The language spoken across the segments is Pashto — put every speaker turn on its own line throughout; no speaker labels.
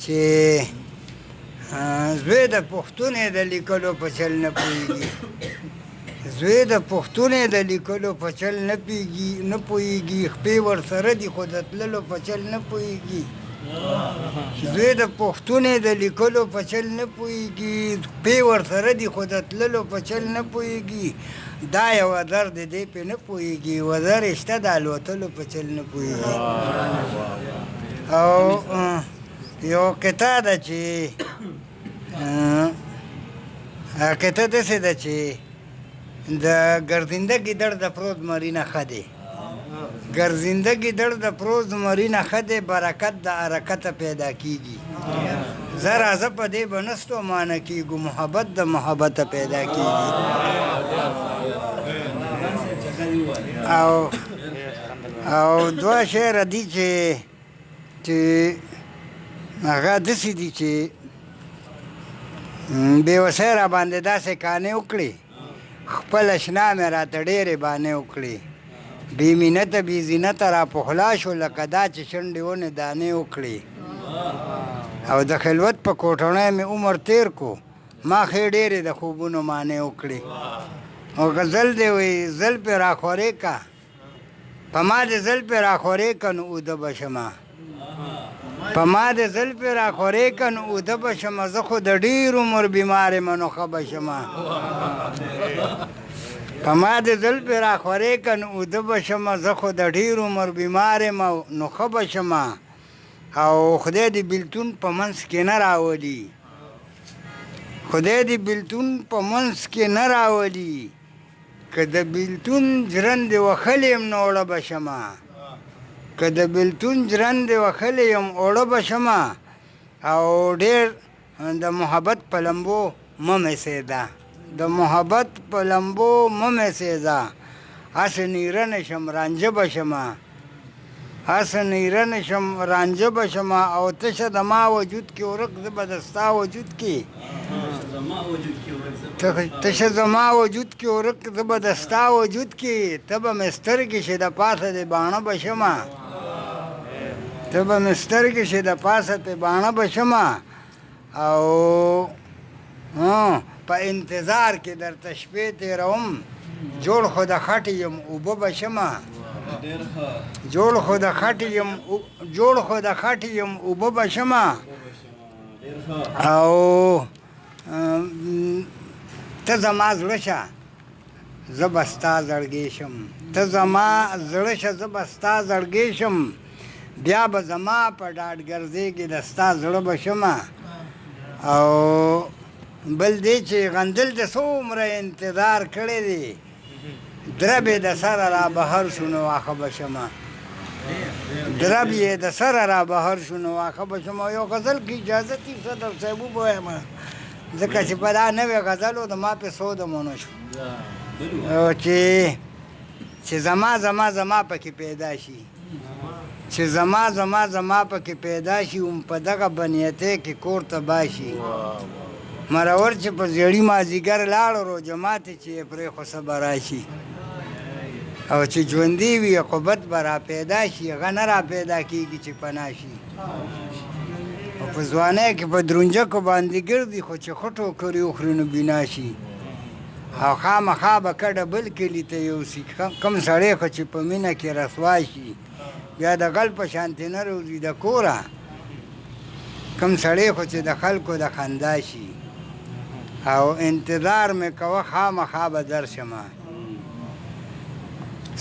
چې زوی د پښتون یې د لیکلو په چل نه پوهېږي زوی د پښتون یې د لیکلو په چل نه پوهېږي خپې ورسره دي خو د تللو په چل نه پوهېږي زوی د پښتون یې د لیکلو په چل نه پوهېږي خپې ورسره دي خو د تللو په چل نه پوهېږي دا یو وزر د دې پې نه پوهېږي وزر یې شته د الوتلو په چل نه پوهېږي او یو قطعه ده چې قطعه داسې ده چې د ګرځنده ګیدړ د پروت مرینه ښه دی ګرځنده ګیدړ د پروت مرینه ښه دی برکت د حرکته پیدا کېږي زه راځه په دې به نه ستومانه کېږو محبت د محبته پیدا کېږي او دوه شعره دي چې هغه داسې دي چې بېوسی را باندې داسې کانې وکړې خپل اشنا مې راته ډېرې بانې وکړې بې مینته بې زینته را پخلا شو لکه دا چې شونډې ونې دانې وکړې او د خلوت په کوټنۍ مې عمر تېر کو ما ښې ډېرې د خوبونو مانې وکړې او غزل دی وایي زل پې راخورې که په ما دې زل پې راخورې که نو اوده به شمه په ما دې زل پې راخورې که نو اوده به شمه زه خو د ډېر عمر بیمار یم نو ښه به شمه په ما دې زل پې راخورې که نو اوده به شمه زه خو د ډېر عمر بیمار یم نو ښه به شمه او خدای دې بېلتون په منځ کې نه راولي خدای دې بېلتون په منځ کې نه راولي که د بېلتون ژرندې وښلې یم نو اوړه به شمه که د بېلتون ژرندې وښلې یم اوړه به شمه او ډېر د محبت په لمبو مه میسېده د محبت په لمبو مه میسېده هسې نیره نه شم رانجه به شمه هسې نیره نه شم رانجه به شمه او تشه د ما وجود کې ورک زه به د ستا وجود کې تشه زما وجود کې ورک زه به د ستا وجود کې ته به مې سترګې شي د پاسه دې باڼه به شمه ته به مې سترګې شي د پاسه دې باڼه به شمه او په انتظار کې درته شپې تېروم جوړ خو د خټې یم اوبه به شمه جوړ خو د خټې یم اوبه به شمه او ته زما زړه شه زه به ستا زړګی شم ته زما زړه شه زه به ستا زړګی شم بیا به زما په ډاډګرځۍ کې د ستا زړه به شمه او بل دی چې غندل د څومره انتظار کړی دی درب یې د سره را بهر شو نو واښه به شمه درب یې د سره را بهر شو نو واښه به شمه یو غزل کې اجازه تي صدر صاحب ووایم ځکه چې په دا نوې غزل و د ما پې سود ونه شو چې زما پکې پیدا شي چې زما پکې پیدا شي په دغه بنیتۍ کې کور تباه شي مرور چې په زیړي مازدیګر لاړو روژه ماتې چې یې پرېښو څه به راشي او چې ژوندي وي عقوبت به را پیدا شي هغه نه را پیدا کېږي چې پناه شي او په ځوانۍ کې په درونجکو باندې ګرځي خو چې خټو کري وخوري نو بنا شي او خامخا به کډه بل کلي ته یوسي کم سړی خو چې په مینه کې رسوا شي بیا د غل په شانتې نه روځي د کوره کم سړی خو چې د خلکو د خندا شي او انتظار مې کوه خامخا به درشمه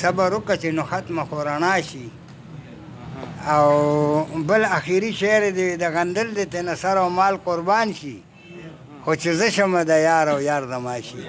صبر وکړه چې نو ختمه خو رڼا شي او بل اخري شعر دی د غندل دی تېنه سر او مال قربان شي خو چې زه شمه د یار او یار زما شي